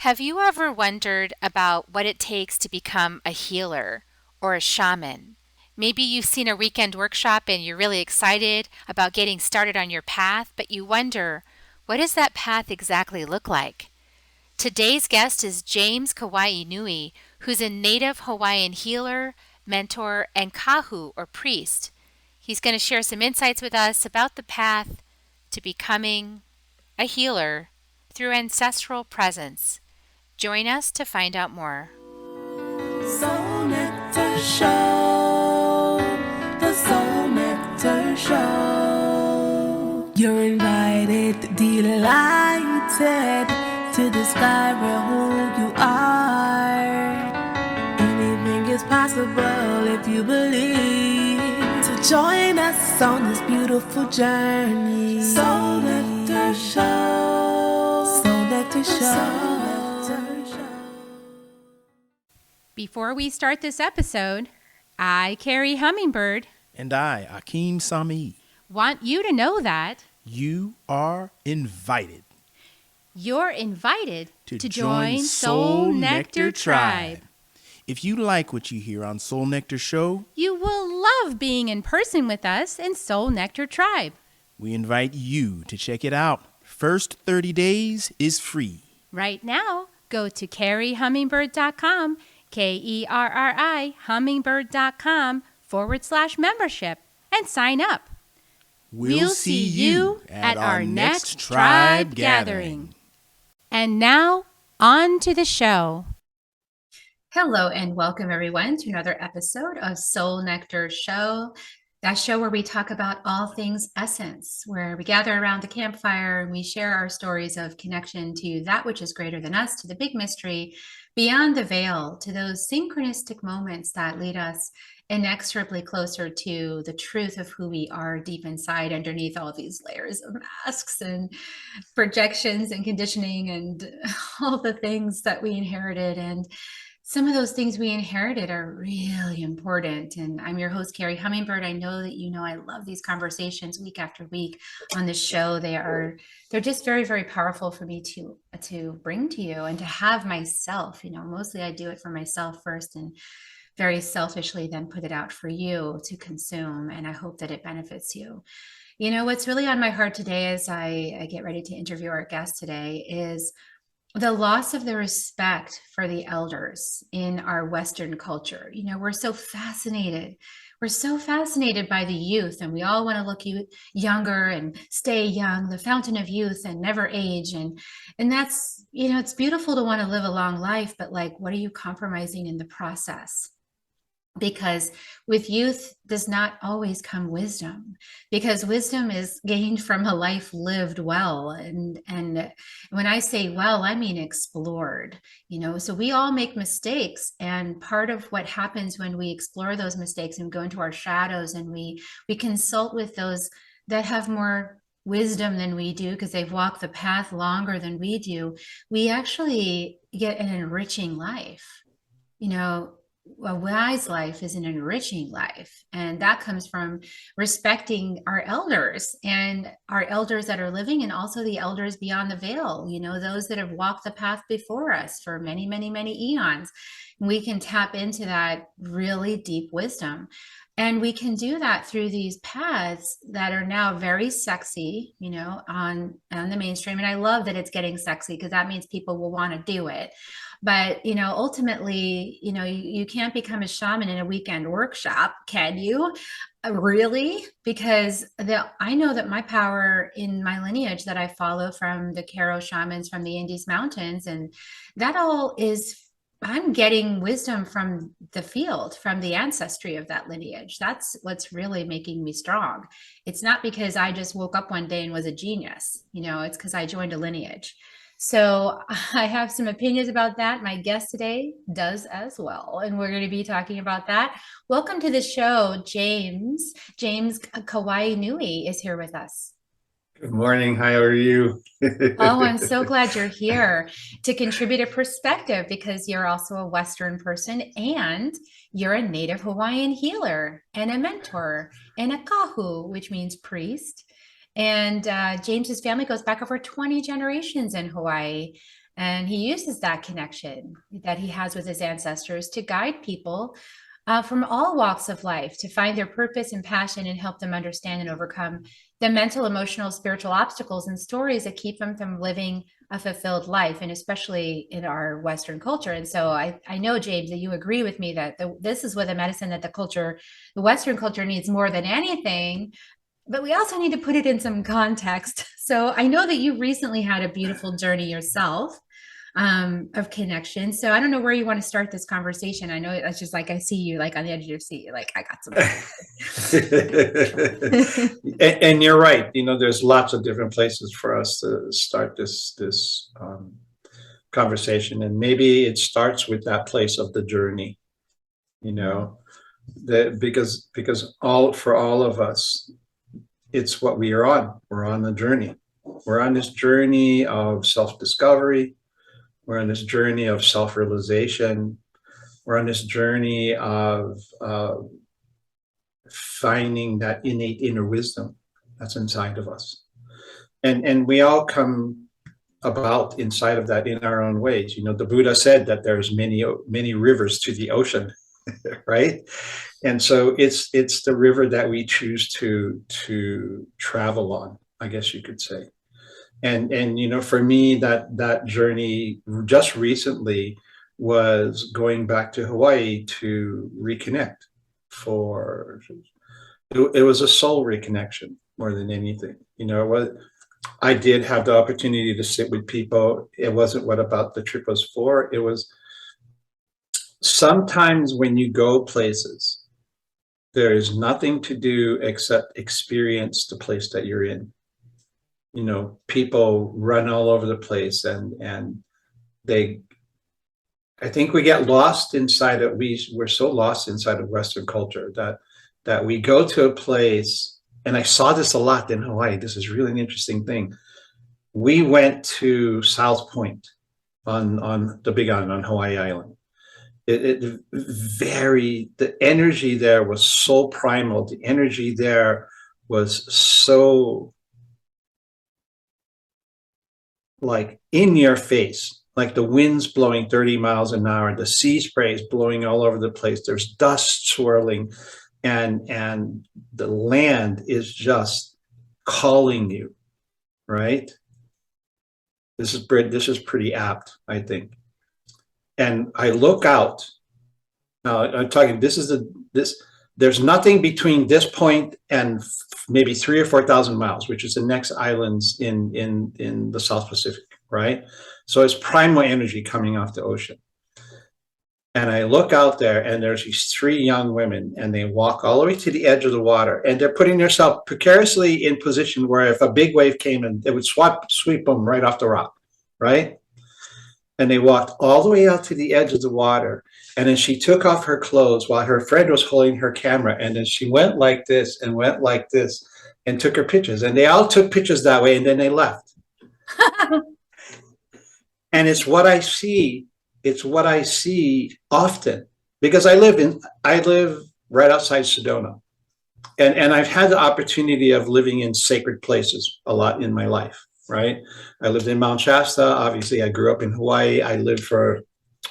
Have you ever wondered about what it takes to become a healer or a shaman? Maybe you've seen a weekend workshop and you're really excited about getting started on your path, but you wonder, what does that path exactly look like? Today's guest is James Kawainui, who's a Native Hawaiian healer, mentor, and Kahu or priest. He's going to share some insights with us about the path to becoming a healer through ancestral presence. Join us to find out more. Soul Nectar Show, the Soul Nectar Show. You're invited, delighted to discover who you are. Anything is possible if you believe. So join us on this beautiful journey. Soul Nectar Show, Soul Nectar Show. Before we start this episode, I, Carrie Hummingbird, And I, Akeem Sami. want you to know that You are invited you're invited to join Soul Nectar Tribe. If you like what you hear on Soul Nectar Show, You will love being in person with us in Soul Nectar Tribe. we invite you to check it out. First 30 days is free. Right now, go to carriehummingbird.com, KERRI, hummingbird.com/membership, and sign up. We'll see you at our next tribe gathering. And now, on to the show. Hello and welcome everyone to another episode of Soul Nectar Show. That show where we talk about all things essence, where we gather around the campfire and we share our stories of connection to that which is greater than us, to the big mystery, beyond the veil, to those synchronistic moments that lead us inexorably closer to the truth of who we are deep inside, underneath all these layers of masks and projections and conditioning and all the things that we inherited. And some of those things we inherited are really important. And I'm your host, Carrie Hummingbird. I know that you know I love these conversations week after week on this show. They're just very, very powerful for me to bring to you and to have myself. Mostly I do it for myself first and very selfishly then put it out for you to consume. And I hope that it benefits you. What's really on my heart today as I get ready to interview our guest today is the loss of the respect for the elders in our Western culture. We're so fascinated. We're so fascinated by the youth, and we all want to look younger and stay young, the fountain of youth and never age. And that's, it's beautiful to want to live a long life, but like, what are you compromising in the process? Because with youth does not always come wisdom, because wisdom is gained from a life lived well. And when I say well, I mean explored, so we all make mistakes. And part of what happens when we explore those mistakes and go into our shadows and we consult with those that have more wisdom than we do, because they've walked the path longer than we do, we actually get an enriching life. A wise life is an enriching life, and that comes from respecting our elders and our elders that are living, and also the elders beyond the veil, those that have walked the path before us for many, many, many eons. We can tap into that really deep wisdom, and we can do that through these paths that are now very sexy, on the mainstream. And I love that it's getting sexy, because that means people will want to do it. But, ultimately, you can't become a shaman in a weekend workshop, can you? Really? Because I know that my power in my lineage that I follow from the Karo shamans from the Andes Mountains, and that all is, I'm getting wisdom from the field, from the ancestry of that lineage. That's what's really making me strong. It's not because I just woke up one day and was a genius, it's because I joined a lineage. So I have some opinions about that. My guest today does as well, and we're going to be talking about that. Welcome to the show, James. James Kawainui is here with us. Good morning. How are you? Oh, I'm so glad you're here to contribute a perspective, because you're also a Western person and you're a Native Hawaiian healer and a mentor and a Kahu, which means priest. And James's family goes back over 20 generations in Hawaii. And he uses that connection that he has with his ancestors to guide people from all walks of life to find their purpose and passion and help them understand and overcome the mental, emotional, spiritual obstacles and stories that keep them from living a fulfilled life, and especially in our Western culture. And so I know, James, that you agree with me that this is what the medicine that the Western culture needs more than anything. But we also need to put it in some context. So I know that you recently had a beautiful journey yourself of connection. So I don't know where you want to start this conversation. I know it's just like I see you like on the edge of your seat. Like I got some. And you're right. There's lots of different places for us to start this conversation, and maybe it starts with that place of the journey. Because for all of us, it's what we are on. We're on the journey. We're on this journey of self-discovery. We're on this journey of self-realization. We're on this journey of finding that innate inner wisdom that's inside of us. And we all come about inside of that in our own ways. The Buddha said that there's many rivers to the ocean, right? And so it's the river that we choose to travel on, I guess you could say. And for me, that journey just recently was going back to Hawaii to reconnect. It was a soul reconnection more than anything. I did have the opportunity to sit with people. It wasn't what about the trip was for. It was sometimes when you go places, there is nothing to do except experience the place that you're in. People run all over the place, and I think we get lost inside it. We're so lost inside of Western culture that we go to a place, and I saw this a lot in Hawaii. This is really an interesting thing. We went to South Point on the Big Island on Hawaii Island. The energy there was so primal. The energy there was so like in your face, like the wind's blowing 30 miles an hour, the sea spray is blowing all over the place, there's dust swirling, and the land is just calling you, right? This is pretty apt, I think. And I look out. Now I'm talking, there's nothing between this point and maybe 3,000 or 4,000 miles, which is the next islands in the South Pacific, right? So it's primal energy coming off the ocean. And I look out there, and there's these 3 young women, and they walk all the way to the edge of the water, and they're putting themselves precariously in position where if a big wave came in, it would sweep them right off the rock, right? And they walked all the way out to the edge of the water. And then she took off her clothes while her friend was holding her camera. And then she went like this and went like this and took her pictures. And they all took pictures that way, and then they left. And it's what I see. It's what I see often, because I live right outside Sedona. And I've had the opportunity of living in sacred places a lot in my life, right? I lived in Mount Shasta. Obviously, I grew up in Hawaii. I lived for a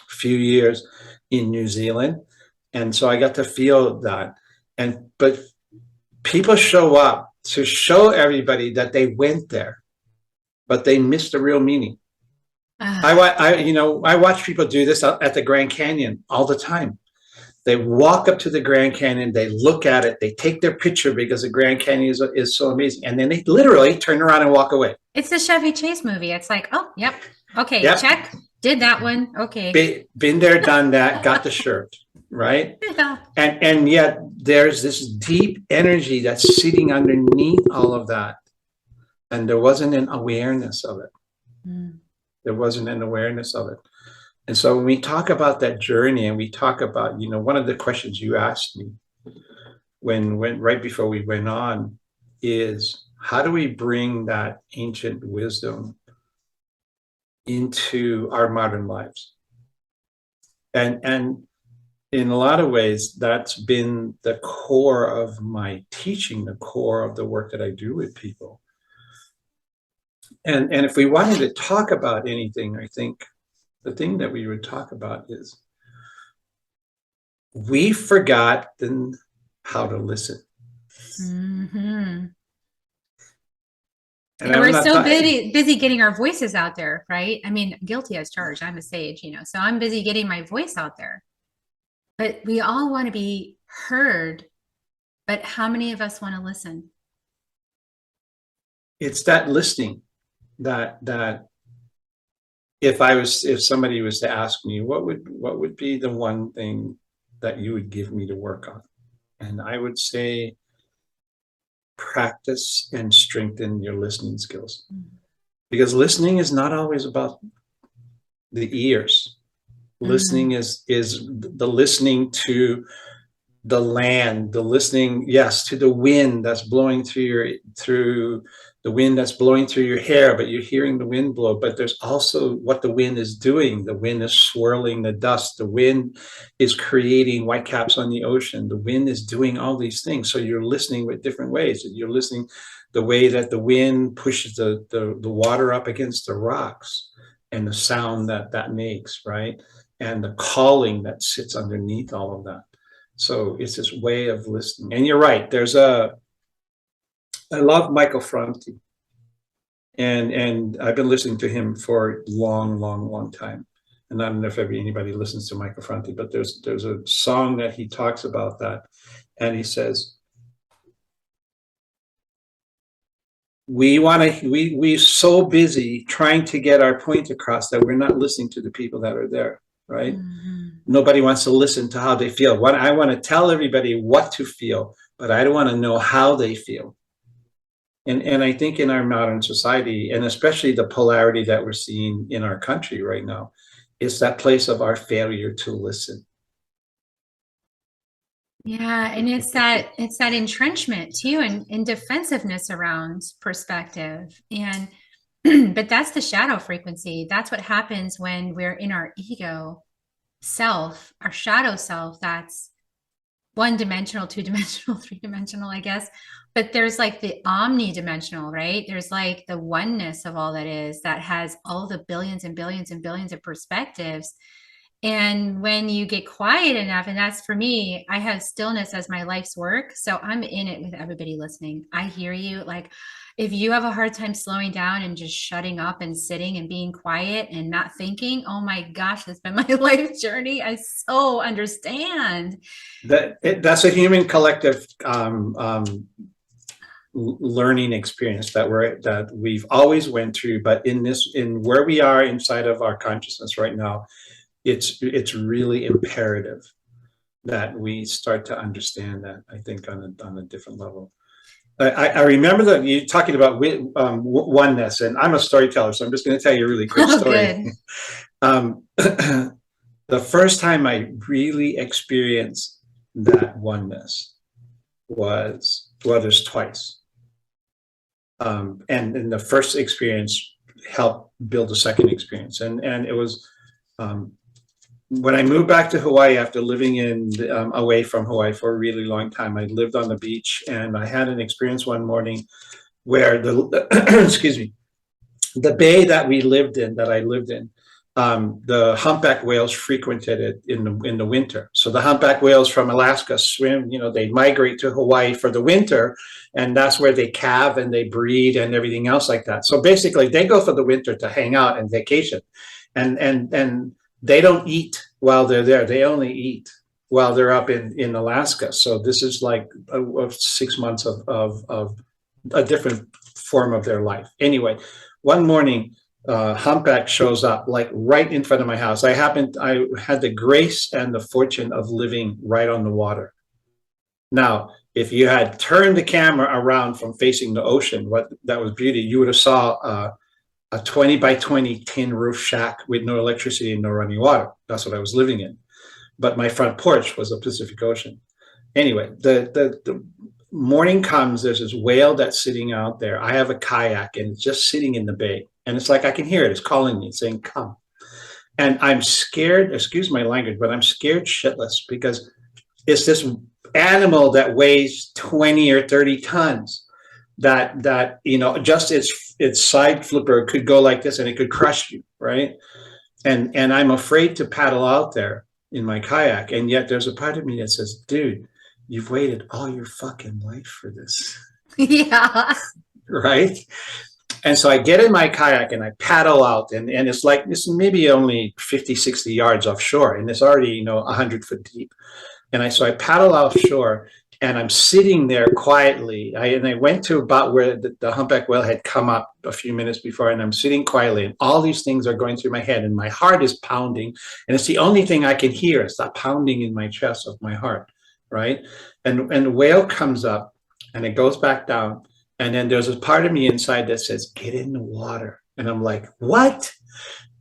few years in New Zealand. And so I got to feel that. But people show up to show everybody that they went there, but they missed the real meaning. I watch people do this at the Grand Canyon all the time. They walk up to the Grand Canyon, they look at it, they take their picture because the Grand Canyon is so amazing, and then they literally turn around and walk away. It's the Chevy Chase movie. It's like, oh, yep, okay, yep. Check, did that one, okay. Been there, done that, got the shirt, right? Yeah. And yet there's this deep energy that's sitting underneath all of that, and there wasn't an awareness of it. There wasn't an awareness of it. And so when we talk about that journey, and we talk about, one of the questions you asked me when right before we went on is, how do we bring that ancient wisdom into our modern lives? And in a lot of ways, that's been the core of my teaching, the core of the work that I do with people. And if we wanted to talk about anything, I think the thing that we would talk about is we've forgotten how to listen. Mm-hmm. And we're so busy getting our voices out there, right? I mean, guilty as charged. I'm a sage, so I'm busy getting my voice out there. But we all want to be heard. But how many of us want to listen? It's that listening that if somebody was to ask me, what would be the one thing that you would give me to work on? And I would say, practice and strengthen your listening skills. Because listening is not always about the ears. Listening is the listening to the land, the listening, yes, to the wind that's blowing through the wind that's blowing through your hair, but you're hearing the wind blow. But there's also what the wind is doing. The wind is swirling the dust. The wind is creating whitecaps on the ocean. The wind is doing all these things. So you're listening with different ways. You're listening the way that the wind pushes the water up against the rocks and the sound that makes, right? And the calling that sits underneath all of that. So it's this way of listening. And you're right. I love Michael Franti. And I've been listening to him for a long time. And I don't know if anybody listens to Michael Franti, but there's a song that he talks about that. And he says, we're so busy trying to get our point across that we're not listening to the people that are there, right? Nobody wants to listen to how they feel. I want to tell everybody what to feel, but I don't want to know how they feel. And I think in our modern society, and especially the polarity that we're seeing in our country right now, is that place of our failure to listen. Yeah, and it's that entrenchment too, and defensiveness around perspective. And but that's the shadow frequency. That's what happens when we're in our ego self, our shadow self. That's one-dimensional, two-dimensional, three-dimensional, I guess. But there's like the omni-dimensional, right? There's like the oneness of all that is, that has all the billions and billions and billions of perspectives. And when you get quiet enough, and that's for me, I have stillness as my life's work. So I'm in it with everybody listening. I hear you. Like, if you have a hard time slowing down and just shutting up and sitting and being quiet and not thinking, oh my gosh, that's been my life journey. I so understand. That's a human collective learning experience that we've always went through. But in where we are inside of our consciousness right now, it's really imperative that we start to understand that, I think, on a different level. I remember that you talking about oneness, and I'm a storyteller, so I'm just going to tell you a really quick story. The first time I really experienced that oneness was, well, there's twice. And the first experience helped build the second experience. And it was when I moved back to Hawaii after living away from Hawaii for a really long time. I lived on the beach, and I had an experience one morning where excuse me, the bay that I lived in, the humpback whales frequented it in the winter. So the humpback whales from Alaska swim, they migrate to Hawaii for the winter, and that's where they calve and they breed and everything else like that. So basically they go for the winter to hang out and vacation, and they don't eat while they're there. They only eat while they're up in Alaska. So this is like 6 months of a different form of their life. Anyway, one morning, humpback shows up like right in front of my house. I had the grace and the fortune of living right on the water. Now, if you had turned the camera around from facing the ocean, that was beauty, you would have saw a 20 by 20 tin roof shack with no electricity and no running water. That's what I was living in. But my front porch was the Pacific Ocean. Anyway, the morning comes, there's this whale that's sitting out there. I have a kayak, and it's just sitting in the bay. And it's like I can hear it. It's calling me, saying, come. And I'm scared, excuse my language, but I'm scared shitless, because it's this animal that weighs 20 or 30 tons that just its side flipper could go like this and it could crush you, right? And I'm afraid to paddle out there in my kayak, and yet there's a part of me that says, dude, you've waited all your fucking life for this. Yeah. Right. And so I get in my kayak and I paddle out, and it's like, it's maybe only 50, 60 yards offshore, and it's already 100 foot deep. And so I paddle offshore, and I'm sitting there quietly. I went to about where the humpback whale had come up a few minutes before, and I'm sitting quietly, and all these things are going through my head, and my heart is pounding, and it's the only thing I can hear. It's that pounding in my chest of my heart, right? And the whale comes up, and it goes back down, and then there's a part of me inside that says, get in the water. And I'm like, what?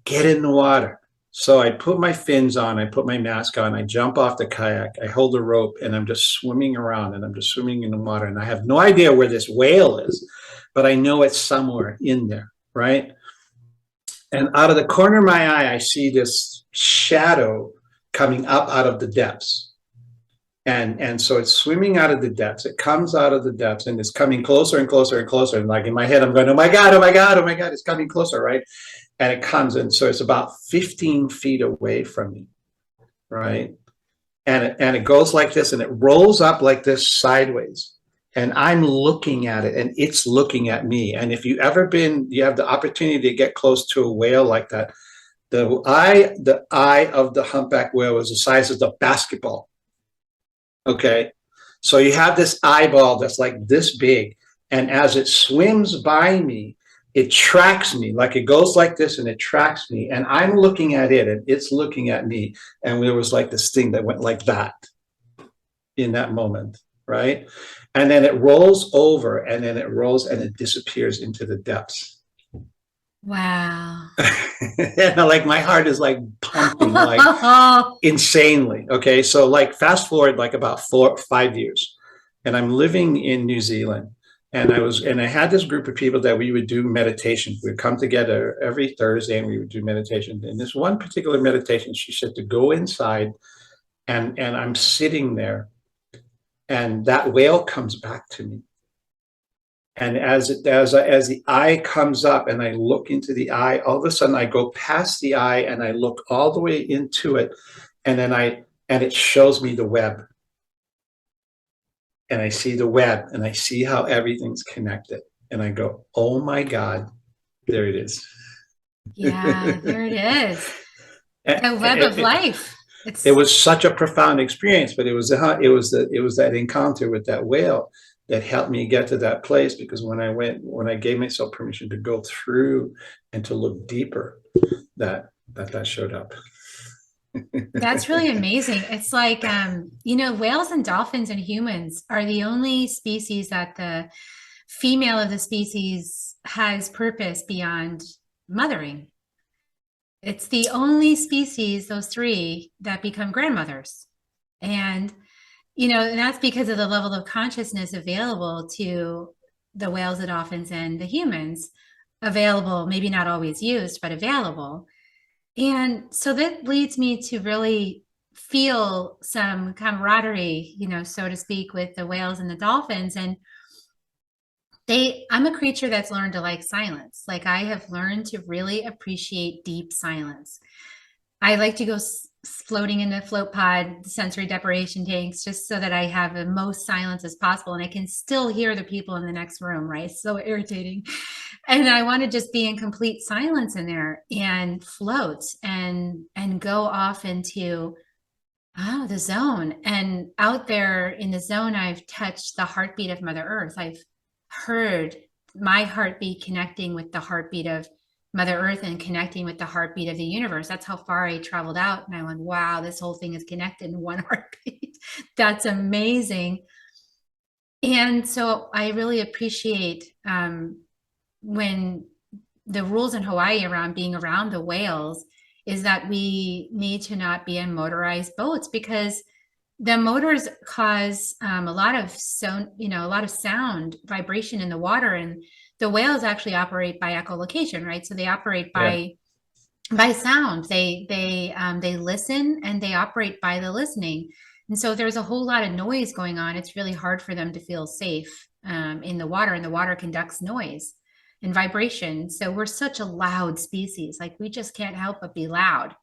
Get in the water. So I put my fins on, I put my mask on, I jump off the kayak, I hold the rope, and I'm just swimming around, and I'm just swimming in the water. And I have no idea where this whale is, but I know it's somewhere in there, right? And out of the corner of my eye, I see this shadow coming up out of the depths. And so it's swimming out of the depths. It comes out of the depths, and it's coming closer and closer and closer. And like in my head, I'm going, oh my God, oh my God, oh my God, it's coming closer, right? And it comes in. So it's about 15 feet away from me, right? And it goes like this, and it rolls up like this sideways. And I'm looking at it, and it's looking at me. And if you have the opportunity to get close to a whale like that, the eye of the humpback whale was the size of the basketball. Okay, so you have this eyeball that's like this big, and as it swims by me, it tracks me. Like it goes like this and it tracks me, and I'm looking at it and it's looking at me, and there was like this thing that went like that in that moment, right? And then it rolls over, and then it rolls and it disappears into the depths. Wow. And like my heart is like pumping like insanely. Okay, so like fast forward like about 4 or 5 years, and I'm living in New Zealand, and I had this group of people that we would do meditation. We'd come together every Thursday and we would do meditation. And this one particular meditation, she said to go inside, and I'm sitting there, and that whale comes back to me. And as the eye comes up and I look into the eye, all of a sudden I go past the eye and I look all the way into it, and then it shows me the web. And I see the web, and I see how everything's connected. And I go, oh my God, there it is. Yeah, there it is. The web of life. It was such a profound experience, but it was that encounter with that whale that helped me get to that place, because when I gave myself permission to go through and to look deeper, that showed up. That's really amazing. It's like, whales and dolphins and humans are the only species that the female of the species has purpose beyond mothering. It's the only species, those three, that become grandmothers. And and that's because of the level of consciousness available to the whales, the dolphins, and the humans. Available, maybe not always used, but available. And so that leads me to really feel some camaraderie, so to speak, with the whales and the dolphins. And I'm a creature that's learned to like silence. Like I have learned to really appreciate deep silence. I like to go floating in the float pod, sensory deprivation tanks, just so that I have the most silence as possible. And I can still hear the people in the next room, right? It's so irritating. And I want to just be in complete silence in there and float and go off into the zone. And out there in the zone, I've touched the heartbeat of Mother Earth. I've heard my heartbeat connecting with the heartbeat of Mother Earth and connecting with the heartbeat of the universe. That's how far I traveled out. And I went, wow, this whole thing is connected in one heartbeat. That's amazing. And so I really appreciate when the rules in Hawaii around being around the whales is that we need to not be in motorized boats, because the motors cause a lot of sound vibration in the water, and the whales actually operate by echolocation, right? So they operate by sound. They listen, and they operate by the listening. And so if there's a whole lot of noise going on, it's really hard for them to feel safe in the water, and the water conducts noise and vibration. So we're such a loud species. Like, we just can't help but be loud.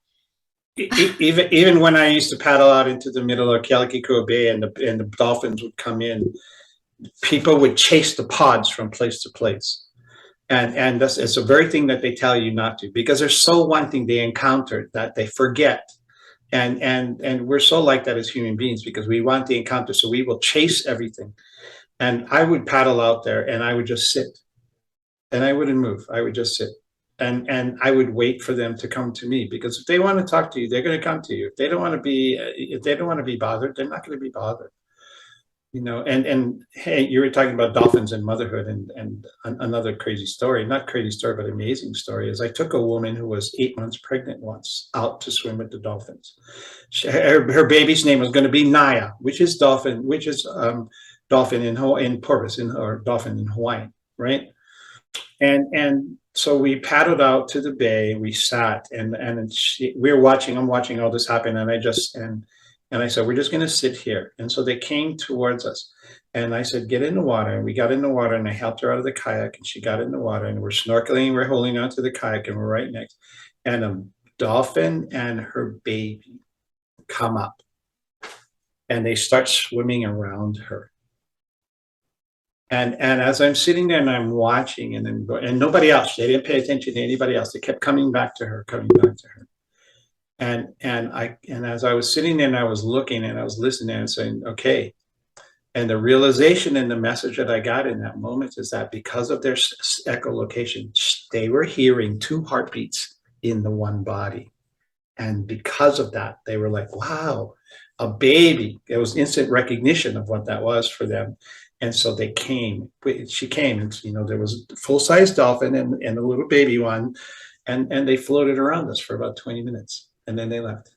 Even when I used to paddle out into the middle of Kealakekua Bay and the dolphins would come in, people would chase the pods from place to place. And that's, it's a very thing that they tell you not to, because there's so one thing they encountered that they forget. And we're so like that as human beings, because we want the encounter. So we will chase everything. And I would paddle out there and I would just sit, and I wouldn't move. I would just sit. And I would wait for them to come to me, because if they want to talk to you, they're going to come to you. If they don't want to be bothered, they're not going to be bothered. You know, and hey, you were talking about dolphins and motherhood, and another crazy story, not crazy story, but amazing story, is I took a woman who was 8 months pregnant once out to swim with the dolphins. Her baby's name was going to be Naya, which is dolphin, dolphin in Porpoise, or dolphin in Hawaii, right? And so we paddled out to the bay, we sat, and I'm watching all this happen, and I said, we're just going to sit here. And so they came towards us. And I said, get in the water. And we got in the water, and I helped her out of the kayak, and she got in the water, and we're snorkeling, we're holding onto the kayak, and we're right next. And a dolphin and her baby come up, and they start swimming around her. And as I'm sitting there and I'm watching, and nobody else, they didn't pay attention to anybody else. They kept coming back to her. And as I was sitting there and I was looking and I was listening and saying, okay. And the realization and the message that I got in that moment is that because of their echolocation, they were hearing 2 heartbeats in the one body. And because of that, they were like, wow, a baby. It was instant recognition of what that was for them. And so they came. She came, and you know, there was a full-size dolphin and a little baby one, and they floated around us for about 20 minutes. And then they left.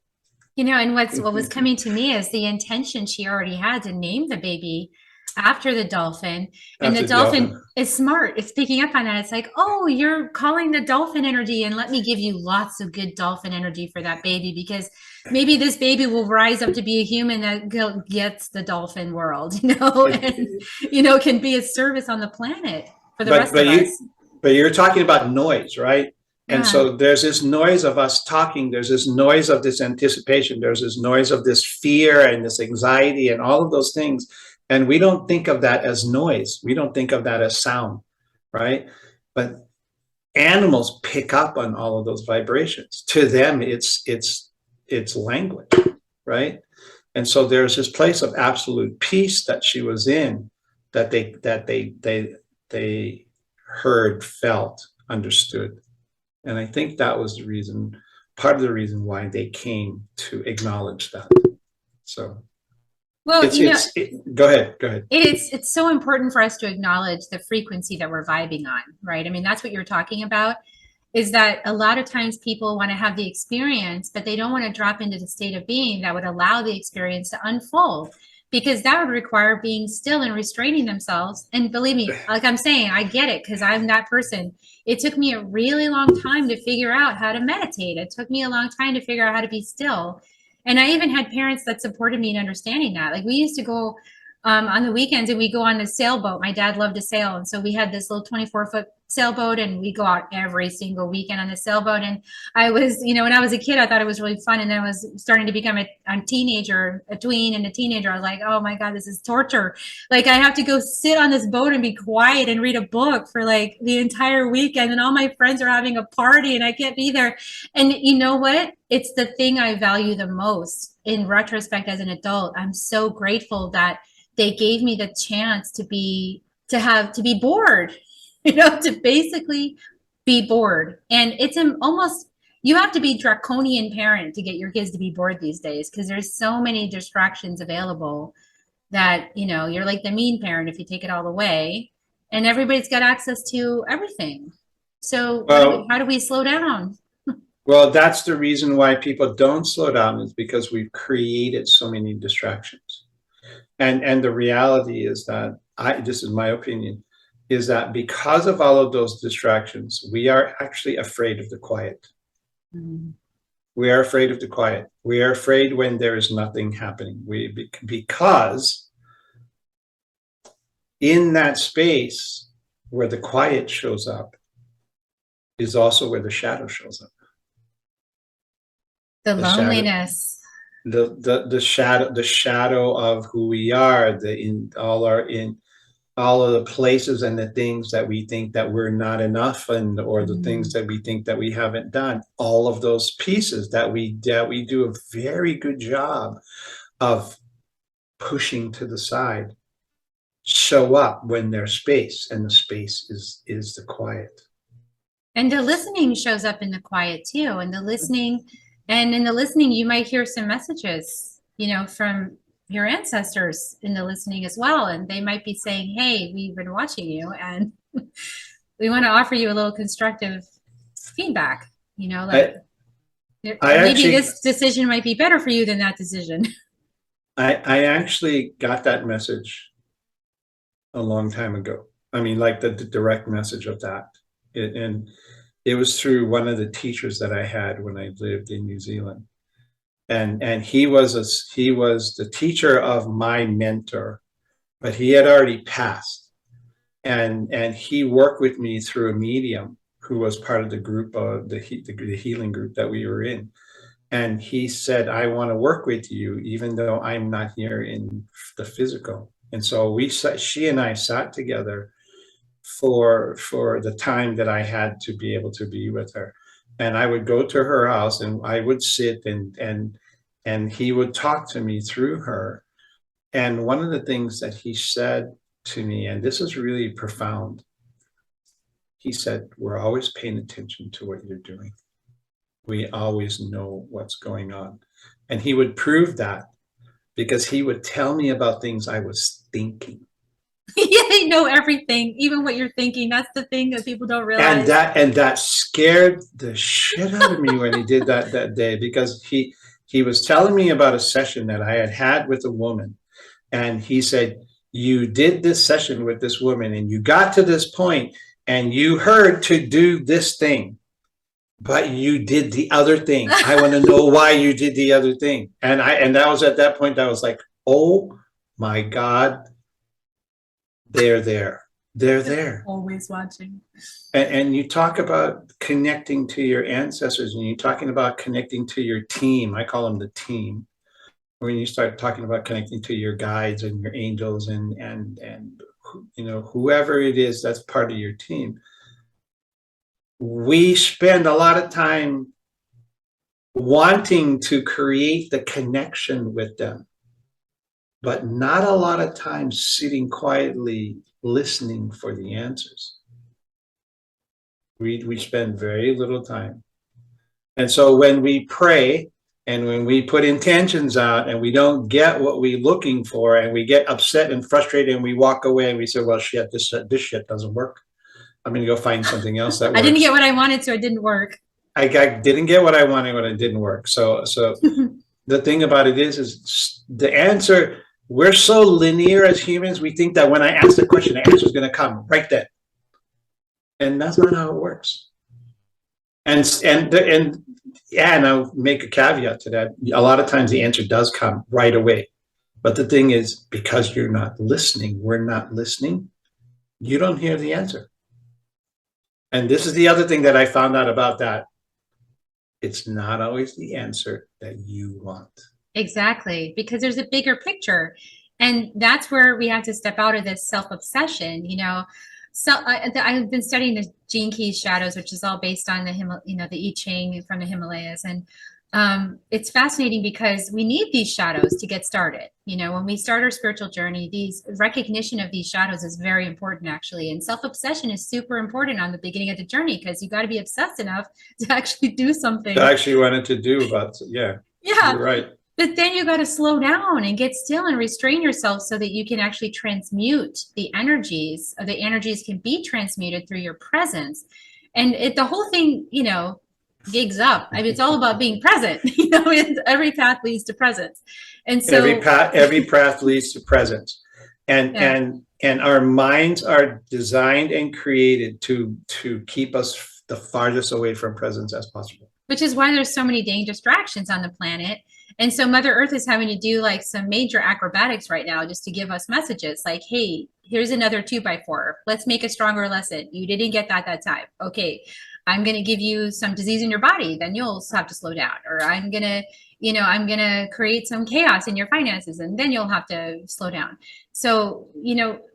You know, and what was coming to me is the intention she already had to name the baby after the dolphin. And the dolphin is smart. It's picking up on that. It's like, oh, you're calling the dolphin energy, and let me give you lots of good dolphin energy for that baby, because maybe this baby will rise up to be a human that gets the dolphin world, you know, and, you know, can be a service on the planet for the rest of us. But you're talking about noise, right? And so there's this noise of us talking. There's this noise of this anticipation. There's this noise of this fear and this anxiety and all of those things. And we don't think of that as noise. We don't think of that as sound, right? But animals pick up on all of those vibrations. To them, it's language, right? And so there's this place of absolute peace that she was in, that they heard, felt, understood. And I think that was the reason, part of the reason why they came to acknowledge that. So, well, go ahead. It's so important for us to acknowledge the frequency that we're vibing on, right? I mean, that's what you're talking about, is that a lot of times people want to have the experience, but they don't want to drop into the state of being that would allow the experience to unfold, because that would require being still and restraining themselves. And believe me, like I'm saying, I get it, because I'm that person. It took me a really long time to figure out how to meditate. It took me a long time to figure out how to be still. And I even had parents that supported me in understanding that. Like, we used to go on the weekends, and we go on the sailboat. My dad loved to sail. And so we had this little 24-foot sailboat, and we go out every single weekend on the sailboat. And I was, you know, when I was a kid, I thought it was really fun. And then I was starting to become a teenager, a tween and a teenager. I was like, oh my God, this is torture. Like, I have to go sit on this boat and be quiet and read a book for like the entire weekend. And all my friends are having a party and I can't be there. And you know what? It's the thing I value the most in retrospect as an adult. I'm so grateful that they gave me the chance to be bored, you know, to basically be bored. And it's almost, you have to be draconian parent to get your kids to be bored these days, because there's so many distractions available that, you know, you're like the mean parent if you take it all away, and everybody's got access to everything. So how do we slow down? Well, that's the reason why people don't slow down, is because we've created so many distractions. And the reality is that, this is my opinion, is that because of all of those distractions, we are actually afraid of the quiet. Mm-hmm. We are afraid of the quiet. We are afraid when there is nothing happening. Because in that space where the quiet shows up is also where the shadow shows up. The loneliness. The shadow of who we are, all of the places and the things that we think that we're not enough, or the things that we think that we haven't done, all of those pieces that we do a very good job of pushing to the side show up when there's space, and the space is the quiet. And the listening shows up in the quiet too. And in the listening, you might hear some messages, from your ancestors in the listening as well. And they might be saying, hey, we've been watching you and we want to offer you a little constructive feedback, maybe this decision might be better for you than that decision. I actually got that message a long time ago. I mean, like the direct message of that. And it was through one of the teachers that I had when I lived in New Zealand. And he was the teacher of my mentor, but he had already passed. And he worked with me through a medium who was part of the group of the healing group that we were in. And he said, I want to work with you, even though I'm not here in the physical. And so she and I sat together for the time that I had to be able to be with her. And I would go to her house and I would sit and he would talk to me through her. And one of the things that he said to me, and this is really profound, he said, we're always paying attention to what you're doing. We always know what's going on. And he would prove that because he would tell me about things I was thinking. Yeah, they know everything, even what you're thinking. That's the thing that people don't realize. And that scared the shit out of me when he did that day, because he was telling me about a session that I had with a woman. And he said, you did this session with this woman and you got to this point and you heard to do this thing, but you did the other thing. I want to know why you did the other thing. And that was at that point, I was like, oh my God, they're there. They're there. Always watching. And you talk about connecting to your ancestors, and you're talking about connecting to your team. I call them the team. When you start talking about connecting to your guides and your angels and whoever it is that's part of your team, we spend a lot of time wanting to create the connection with them, but not a lot of time sitting quietly listening for the answers. We spend very little time. And so when we pray and when we put intentions out and we don't get what we're looking for and we get upset and frustrated and we walk away and we say, well, shit, this shit doesn't work. I'm going to go find something else that works. I didn't get what I wanted, so it didn't work. I didn't get what I wanted when it didn't work. So the thing about it is the answer, we're so linear as humans. We think that when I ask the question, the answer is going to come right then. And that's not how it works. And I'll make a caveat to that. A lot of times the answer does come right away. But the thing is, because you're not listening, we're not listening, you don't hear the answer. And this is the other thing that I found out about that. It's not always the answer that you want. Exactly, because there's a bigger picture. And that's where we have to step out of this self-obsession, So I've been studying the Gene Keys shadows, which is all based on the I Ching from the Himalayas. And it's fascinating because we need these shadows to get started. When we start our spiritual journey, these recognition of these shadows is very important, actually. And self-obsession is super important on the beginning of the journey, because you got to be obsessed enough to actually do something. I actually wanted to do about, yeah. Yeah. You're right. But then you got to slow down and get still and restrain yourself so that you can actually transmute the energies, or the energies can be transmuted through your presence. And the whole thing, gigs up. I mean, it's all about being present. Every path leads to presence. And so every path leads to presence. And our minds are designed and created to keep us the farthest away from presence as possible. Which is why there's so many dang distractions on the planet. And so Mother Earth is having to do like some major acrobatics right now just to give us messages like, hey, here's another 2x4. Let's make a stronger lesson. You didn't get that time. Okay, I'm going to give you some disease in your body, then you'll have to slow down. Or I'm going to, I'm going to create some chaos in your finances, and then you'll have to slow down. So,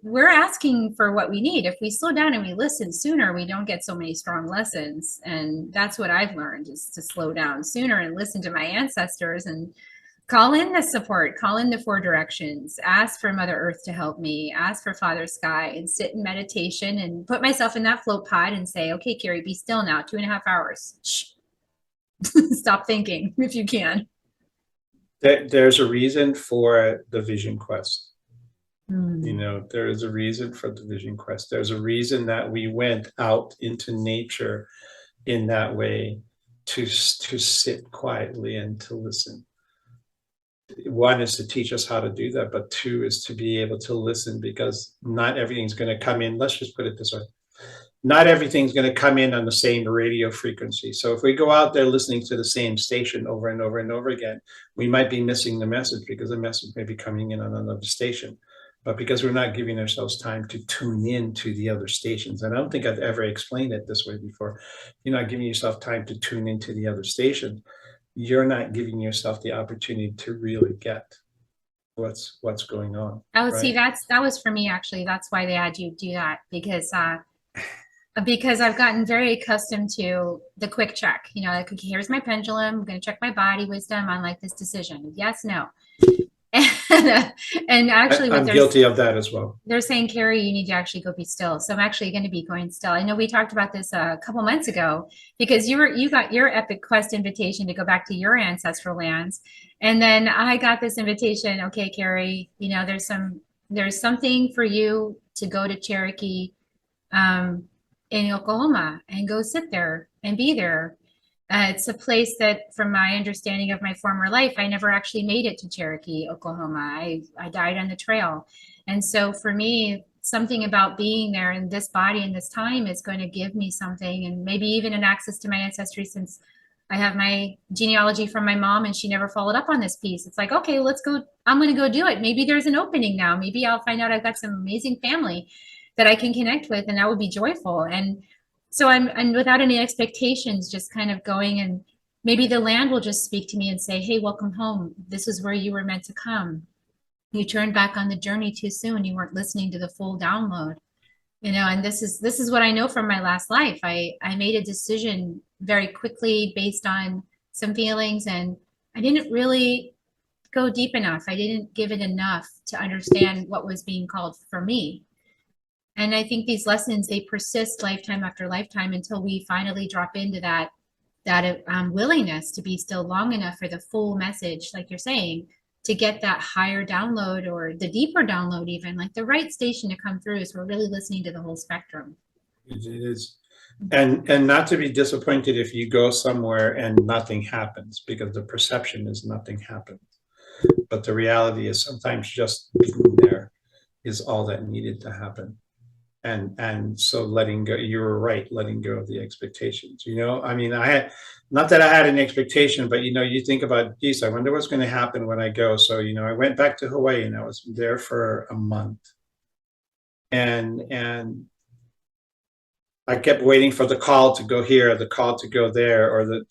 we're asking for what we need. If we slow down and we listen sooner, we don't get so many strong lessons. And that's what I've learned, is to slow down sooner and listen to my ancestors, and call in the support, call in the 4 directions, ask for Mother Earth to help me, ask for Father Sky, and sit in meditation and put myself in that float pod and say, okay, Carrie, be still now, 2.5 hours. Shh. Stop thinking if you can. There's a reason for the vision quest. There is a reason for the vision quest. There's a reason that we went out into nature in that way, to sit quietly and to listen. 1 is to teach us how to do that, but 2 is to be able to listen, because not everything's going to come in. Let's just put it this way. Not everything's going to come in on the same radio frequency. So if we go out there listening to the same station over and over and over again, we might be missing the message, because the message may be coming in on another station. But because we're not giving ourselves time to tune in to the other stations, and I don't think I've ever explained it this way before, you're not giving yourself time to tune into the other stations, you're not giving yourself the opportunity to really get what's going on. Oh, right? See, that was for me, actually. That's why they had you do that, because I've gotten very accustomed to the quick check. Like, okay, here's my pendulum. I'm going to check my body wisdom on like this decision. Yes, no. And actually, I'm guilty of that as well. They're saying, Carrie, you need to actually go be still. So I'm actually going to be going still. I know we talked about this a couple months ago, because you got your Epic Quest invitation to go back to your ancestral lands, and then I got this invitation. Okay, Carrie, there's something for you to go to Cherokee, in Oklahoma, and go sit there and be there. It's a place that, from my understanding of my former life, I never actually made it to Cherokee, Oklahoma. I died on the trail. And so for me, something about being there in this body in this time is going to give me something, and maybe even an access to my ancestry, since I have my genealogy from my mom and she never followed up on this piece. It's like, okay, let's go. I'm going to go do it. Maybe there's an opening now. Maybe I'll find out I've got some amazing family that I can connect with, and that would be joyful. And so I'm without any expectations, just kind of going, and maybe the land will just speak to me and say, hey, welcome home. This is where you were meant to come. You turned back on the journey too soon. You weren't listening to the full download, and this is what I know from my last life. I made a decision very quickly based on some feelings, and I didn't really go deep enough. I didn't give it enough to understand what was being called for me. And I think these lessons, they persist lifetime after lifetime until we finally drop into that willingness to be still long enough for the full message, like you're saying, to get that higher download, or the deeper download, even like the right station to come through. So we're really listening to the whole spectrum. It is. And not to be disappointed if you go somewhere and nothing happens, because the perception is nothing happens. But the reality is, sometimes just being there is all that needed to happen. And so letting go, you were right, letting go of the expectations. I mean, not that I had an expectation, but you think about, geez, I wonder what's going to happen when I go. So, I went back to Hawaii, and I was there for a month. And I kept waiting for the call to go here, the call to go there, or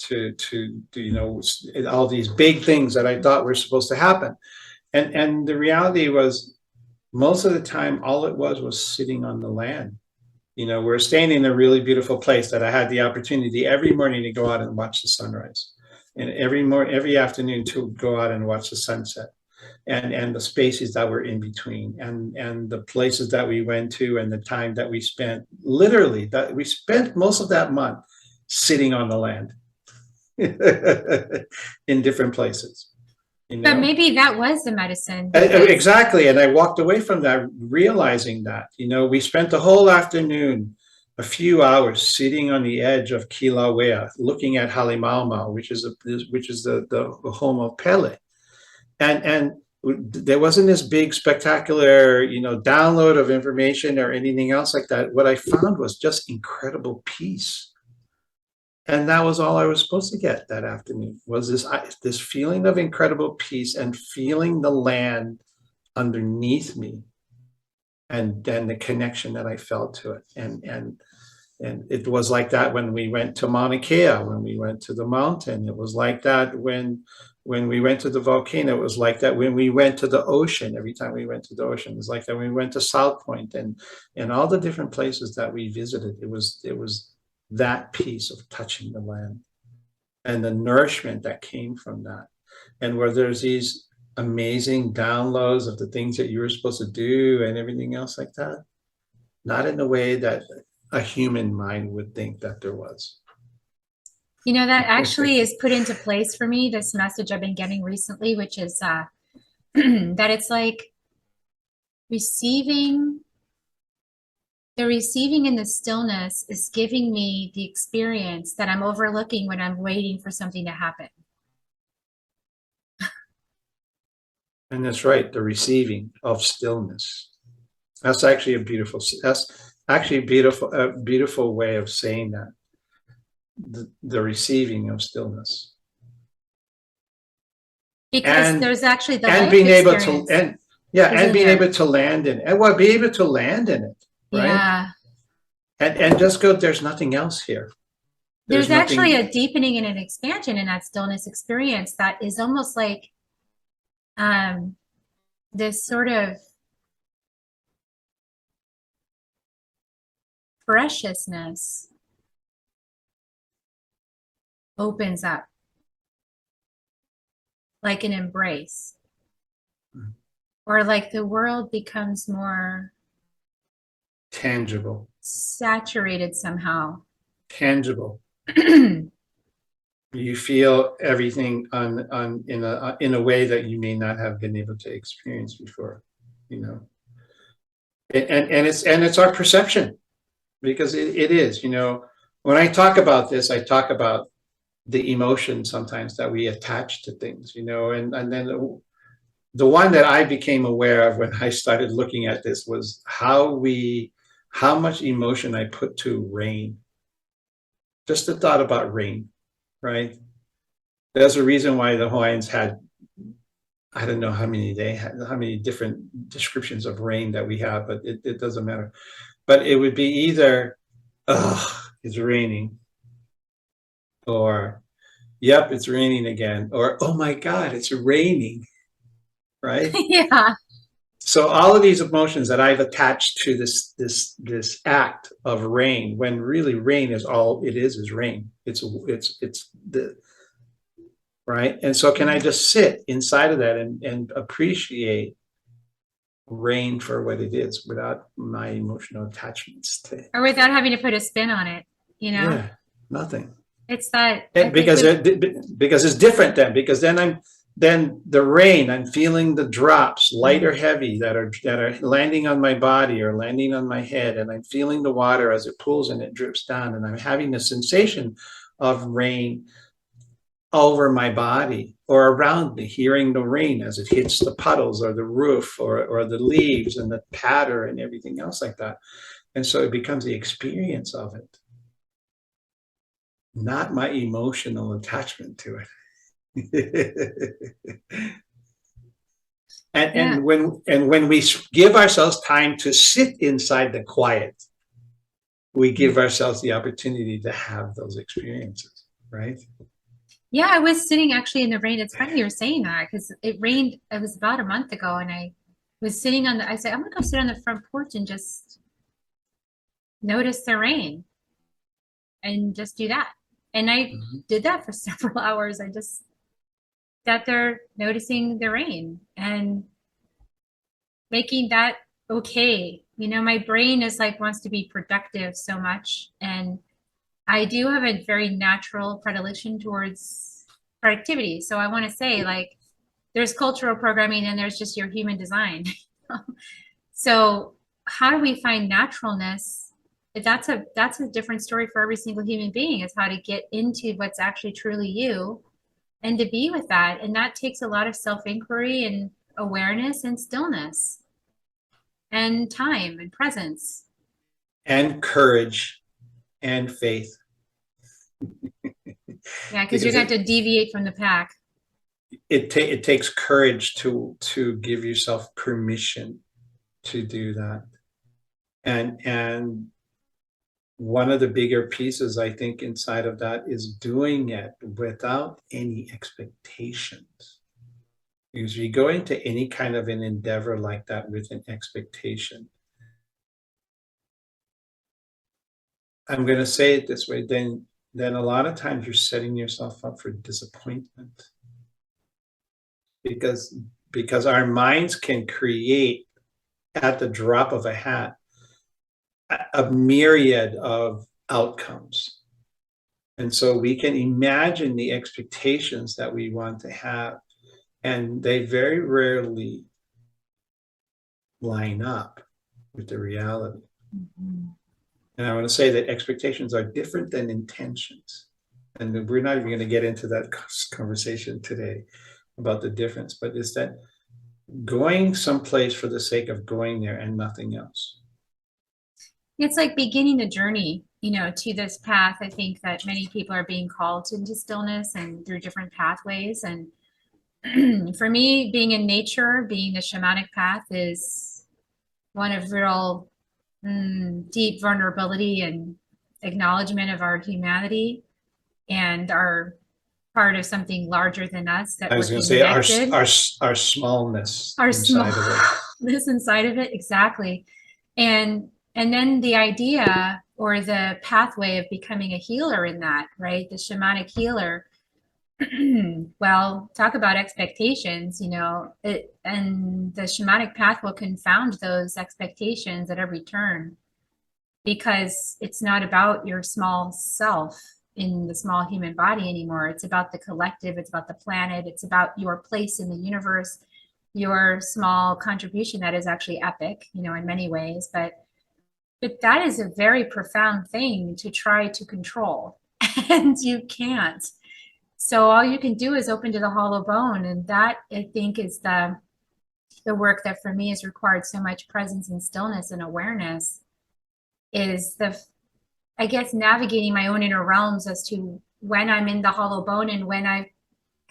all these big things that I thought were supposed to happen. And the reality was, most of the time, all it was sitting on the land. We're staying in a really beautiful place that I had the opportunity every morning to go out and watch the sunrise, and every afternoon to go out and watch the sunset, and the spaces that were in between, and the places that we went to, and the time that we spent. Literally, that we spent most of that month sitting on the land in different places. But maybe that was the medicine. Exactly. And I walked away from that realizing that, we spent the whole afternoon, a few hours, sitting on the edge of Kilauea, looking at Halemaumau, which is the home of Pele. And there wasn't this big spectacular, download of information or anything else like that. What I found was just incredible peace. And that was all I was supposed to get that afternoon, was this feeling of incredible peace, and feeling the land underneath me and then the connection that I felt to it. And it was like that when we went to Mauna Kea, when we went to the mountain. It was like that when we went to the volcano. It was like that when we went to the ocean. Every time we went to the ocean, it was like that when we went to South Point and all the different places that we visited. It was that piece of touching the land and the nourishment that came from that. And where there's these amazing downloads of the things that you were supposed to do and everything else like that, not in the way that a human mind would think that there was. You know, that actually is put into place for me, this message I've been getting recently, which is that it's like receiving. The receiving in the stillness is giving me the experience that I'm overlooking when I'm waiting for something to happen. And that's right, the receiving of stillness. That's actually a beautiful way of saying that. The receiving of stillness. Because there's actually the and being able to and being able to land in it. And well, be able to land in it. Right? Yeah. And just go, there's nothing else here. There's actually a deepening and an expansion in that stillness experience that is almost like this sort of preciousness opens up like an embrace, or like the world becomes more tangible, saturated somehow. Tangible. You feel everything in a way that you may not have been able to experience before, you know. And it's our perception, because it is, you know. When I talk about this, I talk about the emotion sometimes that we attach to things, you know, and then the one that I became aware of when I started looking at this was how much emotion I put to rain. Just the thought about rain, right? There's a reason why the Hawaiians had, I don't know how many different descriptions of rain that we have, but it doesn't matter. But it would be either, it's raining, or, yep, it's raining again, or, oh my God, it's raining, right? Yeah. So all of these emotions that I've attached to this act of rain, when really rain is all it is rain. It's the right. And so can I just sit inside of that and appreciate rain for what it is without my emotional attachments to it, or without having to put a spin on it, you know? Yeah, nothing. It's that because it's different then, because then the rain, I'm feeling the drops, light or heavy, that are landing on my body or landing on my head, and I'm feeling the water as it pulls and it drips down, and I'm having the sensation of rain over my body or around me, hearing the rain as it hits the puddles or the roof or the leaves and the patter and everything else like that. And so it becomes the experience of it, not my emotional attachment to it. And when we give ourselves time to sit inside the quiet, we give ourselves the opportunity to have those experiences, right? Yeah, I was sitting actually in the rain. It's funny you were saying that, because it rained. It was about a month ago, and I was sitting I said, I'm gonna go sit on the front porch and just notice the rain and just do that. And I did that for several hours. I just sat there noticing the rain and making that okay. You know, my brain is like, wants to be productive so much. And I do have a very natural predilection towards productivity. So I want to say, like, there's cultural programming and there's just your human design. So how do we find naturalness? That's a different story for every single human being, is how to get into what's actually truly you and to be with that. And that takes a lot of self-inquiry and awareness and stillness and time and presence. And courage and faith. Yeah, because you're going to deviate from the pack. It takes courage to give yourself permission to do that. And one of the bigger pieces, I think, inside of that is doing it without any expectations. Because you go into any kind of an endeavor like that with an expectation, I'm going to say it this way, then a lot of times you're setting yourself up for disappointment. Because our minds can create, at the drop of a hat, a myriad of outcomes. And so we can imagine the expectations that we want to have, and they very rarely line up with the reality. Mm-hmm. And I want to say that expectations are different than intentions. And we're not even going to get into that conversation today about the difference, but it's that going someplace for the sake of going there and nothing else. It's like beginning the journey, to this path. I think that many people are being called into stillness and through different pathways. And for me, being in nature, being the shamanic path is one of real deep vulnerability and acknowledgement of our humanity and our part of something larger than us. That I was going to say our smallness, our smallness inside of it, exactly. And then the idea or the pathway of becoming a healer in that, right? The shamanic healer. Well, talk about expectations, and the shamanic path will confound those expectations at every turn, because it's not about your small self in the small human body anymore. It's about the collective. It's about the planet. It's about your place in the universe, your small contribution that is actually epic, in many ways. But that is a very profound thing to try to control, and you can't. So all you can do is open to the hollow bone. And that, I think, is the work that for me has required so much presence and stillness and awareness, is I guess, navigating my own inner realms as to when I'm in the hollow bone and when I'm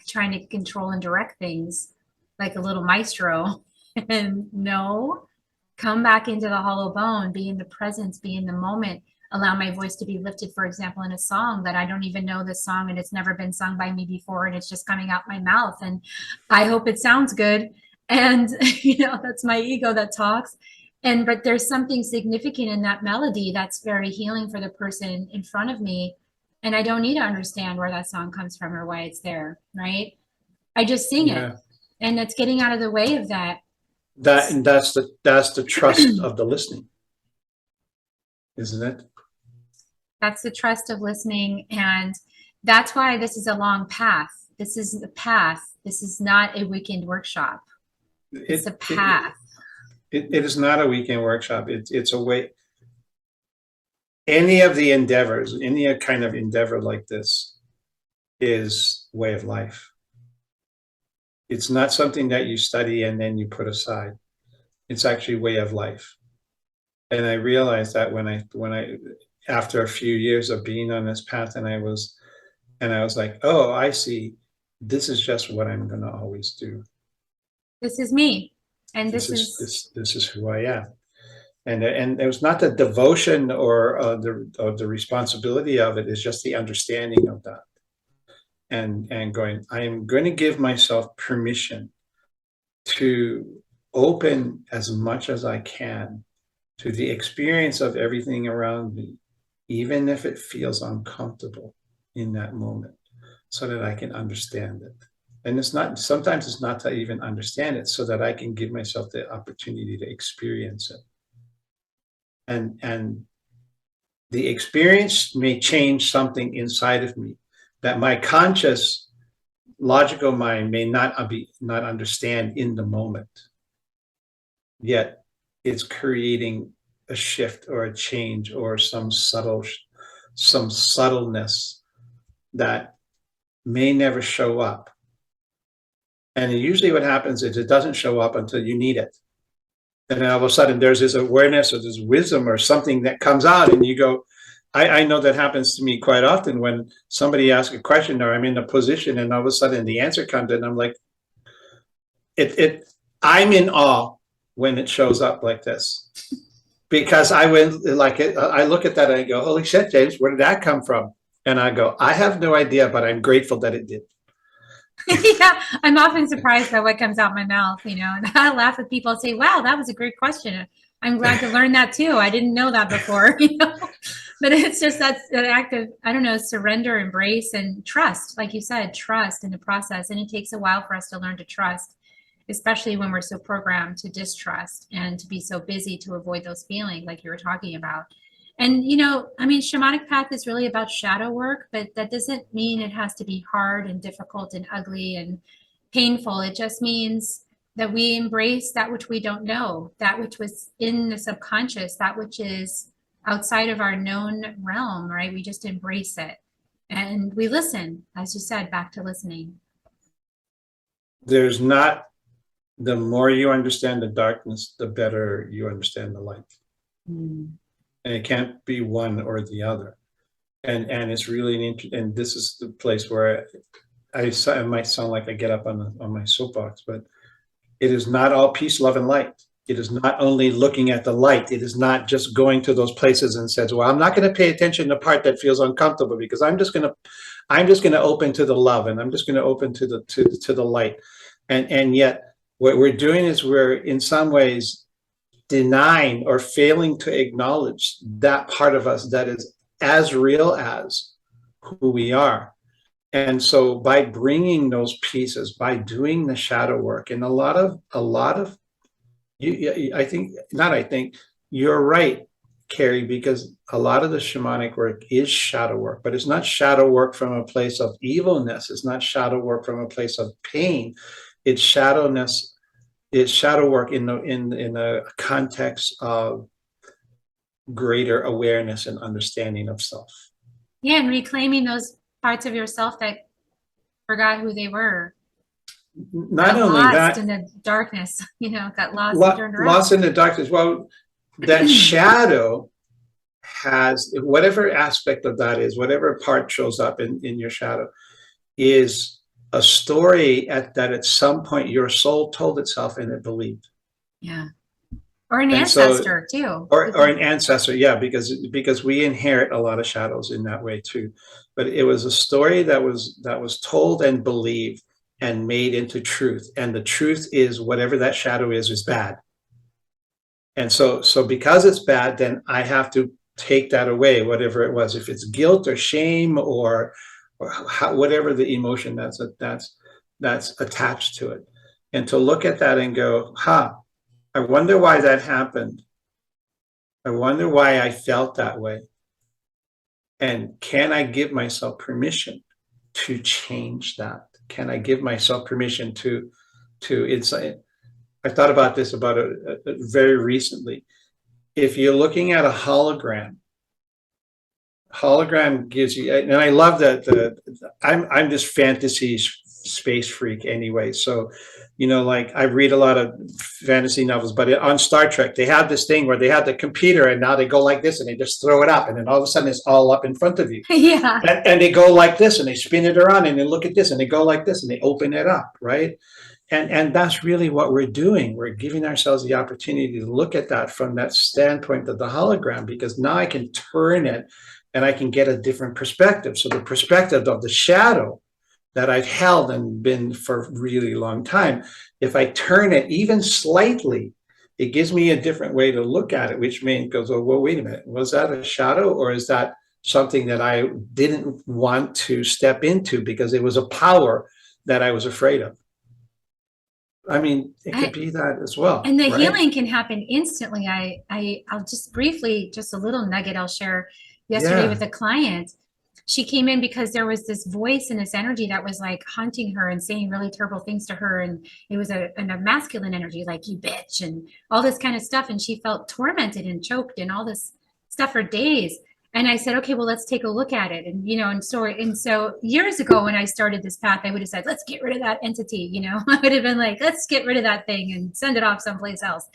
trying to control and direct things like a little maestro. And no, come back into the hollow bone, be in the presence, be in the moment. Allow my voice to be lifted, for example, in a song that I don't even know this song and it's never been sung by me before, and it's just coming out my mouth. And I hope it sounds good. And, that's my ego that talks. But there's something significant in that melody that's very healing for the person in front of me. And I don't need to understand where that song comes from or why it's there, right? I just sing it. And it's getting out of the way of that. That's the trust of the listening, isn't it? That's the trust of listening. And that's why this is a long path. This is the path. This is not a weekend workshop. It's a path. It is not a weekend workshop. It's a way. Any of the endeavors, any kind of endeavor like this is way of life. It's not something that you study and then you put aside. It's actually way of life. And I realized that when I after a few years of being on this path, and I was like, oh, I see, this is just what I'm going to always do. This is me. And this is who I am. And it was not the devotion or the responsibility of it, is just the understanding of that. And going, I am going to give myself permission to open as much as I can to the experience of everything around me, even if it feels uncomfortable in that moment, so that I can understand it. And sometimes it's not to even understand it, so that I can give myself the opportunity to experience it. And the experience may change something inside of me that my conscious, logical mind may not understand in the moment. Yet it's creating a shift or a change or some subtleness that may never show up. And usually what happens is it doesn't show up until you need it. And then all of a sudden there's this awareness or this wisdom or something that comes out, and you go, I know that happens to me quite often when somebody asks a question or I'm in a position and all of a sudden the answer comes in. I'm like, I'm in awe when it shows up like this. because I went like I look at that and I go, holy shit, James, where did that come from? And I go, I have no idea, but I'm grateful that it did. Yeah, I'm often surprised by what comes out my mouth, and I laugh with people and say, wow, that was a great question. I'm glad to learn that too. I didn't know that before, but it's just that's an act of, I don't know, surrender, embrace, and trust. Like you said, trust in the process. And it takes a while for us to learn to trust, especially when we're so programmed to distrust and to be so busy to avoid those feelings like you were talking about. And, I mean, shamanic path is really about shadow work, but that doesn't mean it has to be hard and difficult and ugly and painful. It just means that we embrace that which we don't know, that which was in the subconscious, that which is outside of our known realm, right? We just embrace it and we listen, as you said, back to listening. There's not, the more you understand the darkness, the better you understand the light. And it can't be one or the other. And it's really an interesting, and this is the place where I might sound like I get up on my soapbox, but it is not all peace, love, and light. It is not only looking at the light. It is not just going to those places and says, well, I'm not going to pay attention to the part that feels uncomfortable because I'm just going to open to the love, and I'm just going to open to the light. And yet what we're doing is we're in some ways denying or failing to acknowledge that part of us that is as real as who we are. And so by bringing those pieces, by doing the shadow work, and a lot of you're right, Carrie, because a lot of the shamanic work is shadow work, but it's not shadow work from a place of evilness. It's not shadow work from a place of pain. It's shadowness. It's shadow work in a context of greater awareness and understanding of self. Yeah, and reclaiming those parts of yourself that forgot who they were. Not only that, in the darkness, got lost and turned around. Lost in the darkness. Well, that shadow has whatever aspect of that is, whatever part shows up in your shadow, is a story that at some point your soul told itself and it believed. Yeah. Or an ancestor too. Or an ancestor, yeah, because we inherit a lot of shadows in that way too. But it was a story that was told and believed and made into truth. And the truth is whatever that shadow is bad. And so because it's bad, then I have to take that away, whatever it was, if it's guilt or shame or whatever the emotion that's attached to it. And to look at that and go, I wonder why that happened. I wonder why I felt that way. And can I give myself permission to change that? Can I give myself permission to insight? I thought about this very recently. If you're looking at a hologram gives you, and I love that I'm this fantasy space freak anyway. So, like I read a lot of fantasy novels, but on Star Trek, they have this thing where they have the computer and now they go like this and they just throw it up. And then all of a sudden it's all up in front of you. Yeah. And they go like this and they spin it around and they look at this and they go like this and they open it up. Right. And that's really what we're doing. We're giving ourselves the opportunity to look at that from that standpoint of the hologram, because now I can turn it and I can get a different perspective. So the perspective of the shadow that I've held and been for a really long time, if I turn it even slightly, it gives me a different way to look at it, which means goes, oh, well, wait a minute, was that a shadow or is that something that I didn't want to step into because it was a power that I was afraid of? I mean, it could be that as well. And the healing can happen instantly. I'll just briefly, just a little nugget I'll share yesterday with a client. She came in because there was this voice and this energy that was like haunting her and saying really terrible things to her. And it was a masculine energy, like you bitch and all this kind of stuff. And she felt tormented and choked and all this stuff for days. And I said, okay, well, let's take a look at it. And, and so years ago when I started this path, I would have said, let's get rid of that entity. I would have been like, let's get rid of that thing and send it off someplace else.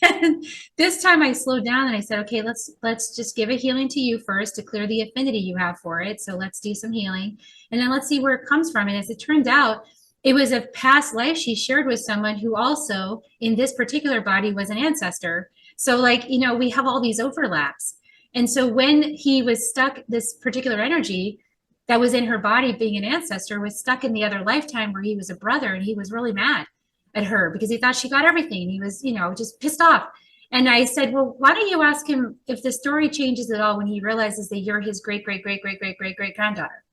And this time I slowed down and I said, okay, let's just give a healing to you first to clear the affinity you have for it. So let's do some healing and then let's see where it comes from. And as it turned out, it was a past life she shared with someone who also in this particular body was an ancestor. So like, you know, we have all these overlaps. And so when he was stuck, this particular energy that was in her body, being an ancestor, was stuck in the other lifetime where he was a brother, and he was really mad at her because he thought she got everything. He was, you know, just pissed off. And I said, well, why don't you ask him if the story changes at all when he realizes that you're his great, great, great, great, great, great, great granddaughter?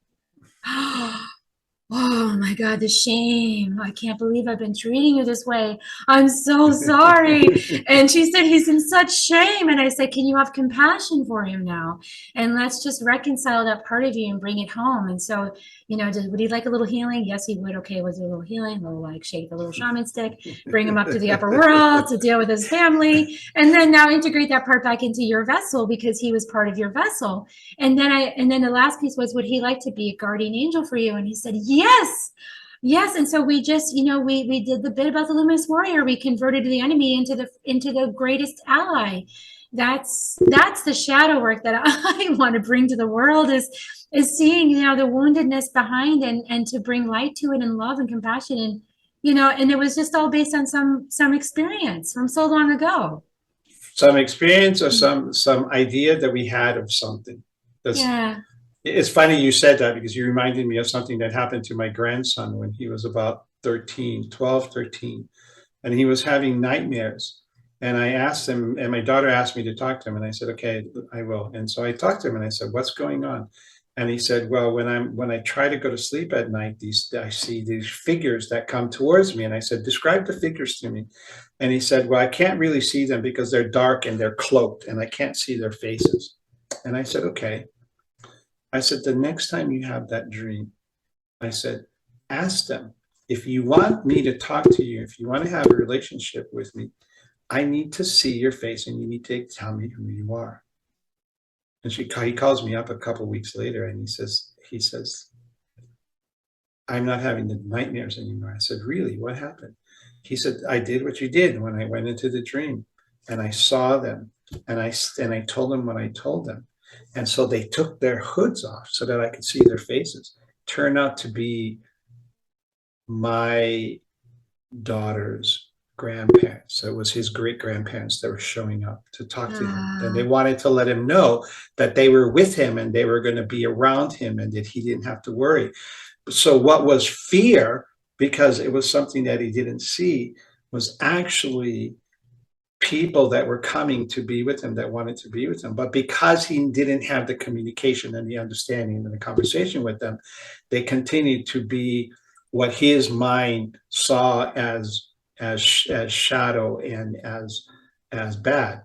Oh my God, the shame. I can't believe I've been treating you this way. I'm so sorry. And she said, he's in such shame. And I said, can you have compassion for him now? And let's just reconcile that part of you and bring it home. And so, you know, would he like a little healing? Yes, he would. Okay, was a little healing, a little like shake the little shaman stick, bring him up to the upper world to deal with his family. And then now integrate that part back into your vessel because he was part of your vessel. And then the last piece was, would he like to be a guardian angel for you? And he said, yes. Yes. And so we just, you know, we did the bit about the luminous warrior. We converted the enemy into the greatest ally. That's the shadow work that I want to bring to the world, is seeing, you know, the woundedness behind, and to bring light to it, and love and compassion. And, you know, and it was just all based on some experience from so long ago. Some experience or some idea that we had of something. Yeah. It's funny you said that, because you reminded me of something that happened to my grandson when he was about 12, 13, and he was having nightmares. And I asked him, and my daughter asked me to talk to him, and I said, okay, I will. And so I talked to him and I said, what's going on? And he said, well, when I try to go to sleep at night, I see these figures that come towards me. And I said, describe the figures to me. And he said, well, I can't really see them because they're dark and they're cloaked and I can't see their faces. And I said, okay. I said, the next time you have that dream, I said, ask them, if you want me to talk to you, if you want to have a relationship with me, I need to see your face and you need to tell me who you are. And he calls me up a couple of weeks later and he says, I'm not having the nightmares anymore. I said, really, what happened? He said, I did what you did when I went into the dream, and I saw them, and I told them what I told them. And so they took their hoods off so that I could see their faces. Turned out to be my daughter's grandparents. So it was his great grandparents that were showing up to talk to him. And they wanted to let him know that they were with him and they were going to be around him and that he didn't have to worry. So what was fear, because it was something that he didn't see, was actually people that were coming to be with him, that wanted to be with him. But because he didn't have the communication and the understanding and the conversation with them, they continued to be what his mind saw as shadow and as bad.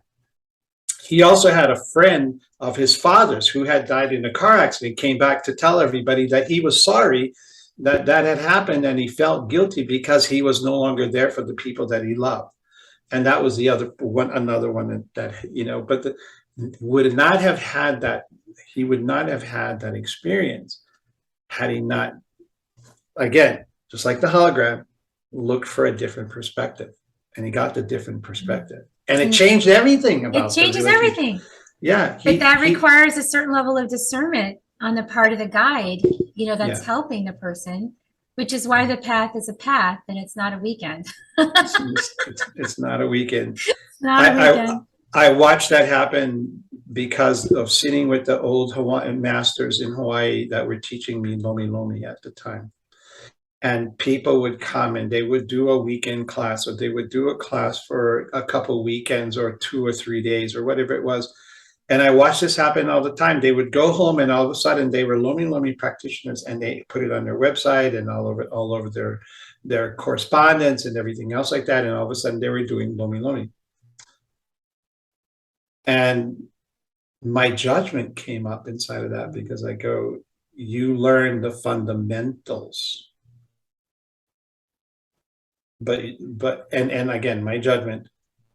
He also had a friend of his father's who had died in a car accident, came back to tell everybody that he was sorry that had happened, and he felt guilty because he was no longer there for the people that he loved. And that was another one that you know, but would not have had that. He would not have had that experience had he not, again, just like the hologram, looked for a different perspective, and he got the different perspective, and it changed everything about. It changes everything. Yeah, but that requires a certain level of discernment on the part of the guide, you know, that's helping the person. Which is why the path is a path and it's not a weekend. It's not a weekend. It's not a weekend. I watched that happen because of sitting with the old Hawaiian masters in Hawaii that were teaching me Lomi Lomi at the time. And people would come and they would do a weekend class, or they would do a class for a couple weekends or 2 or 3 days or whatever it was. And I watched this happen all the time. They would go home and all of a sudden they were Lomi Lomi practitioners, and they put it on their website and all over their correspondence and everything else like that. And all of a sudden they were doing Lomi Lomi. And my judgment came up inside of that, because I go, you learn the fundamentals. But again, my judgment,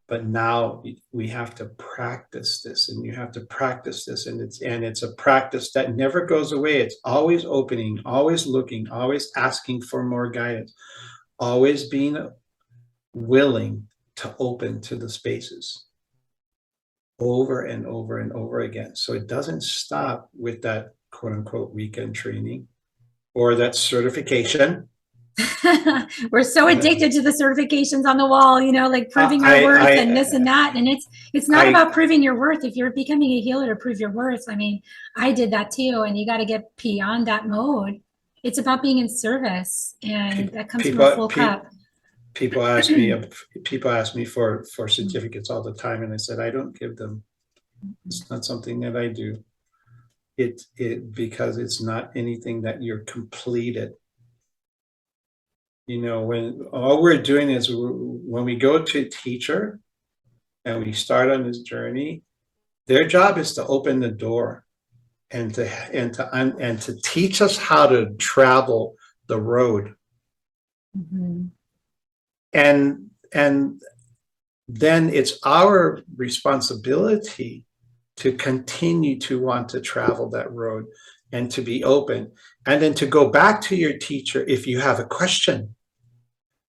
but now we have to practice this, and you have to practice this, and it's a practice that never goes away. It's always opening, always looking, always asking for more guidance, always being willing to open to the spaces over and over and over again. So it doesn't stop with that quote unquote weekend training or that certification. We're so addicted to the certifications on the wall, like proving our worth and this and that. And it's not about proving your worth. If you're becoming a healer to prove your worth, I mean, I did that too. And you got to get beyond that mode. It's about being in service, and that comes from a full cup. People ask me for certificates all the time, and I said I don't give them. It's not something that I do. Because it's not anything that you're completed. When all we're doing is when we go to a teacher and we start on this journey, their job is to open the door and to teach us how to travel the road. Mm-hmm. And then it's our responsibility to continue to want to travel that road and to be open, and then to go back to your teacher if you have a question.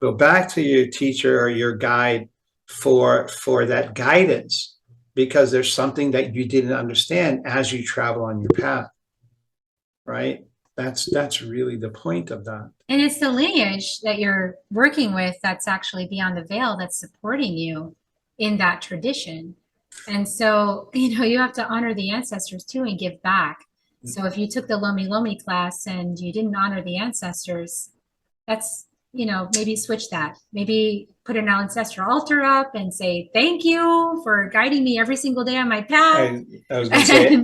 Go back to your teacher or your guide for that guidance, because there's something that you didn't understand as you travel on your path, right? That's really the point of that. And it's the lineage that you're working with that's actually beyond the veil that's supporting you in that tradition. And so, you have to honor the ancestors too and give back. So if you took the Lomi Lomi class and you didn't honor the ancestors, that's, maybe switch that. Maybe put an ancestral altar up and say, thank you for guiding me every single day on my path. I was going to say,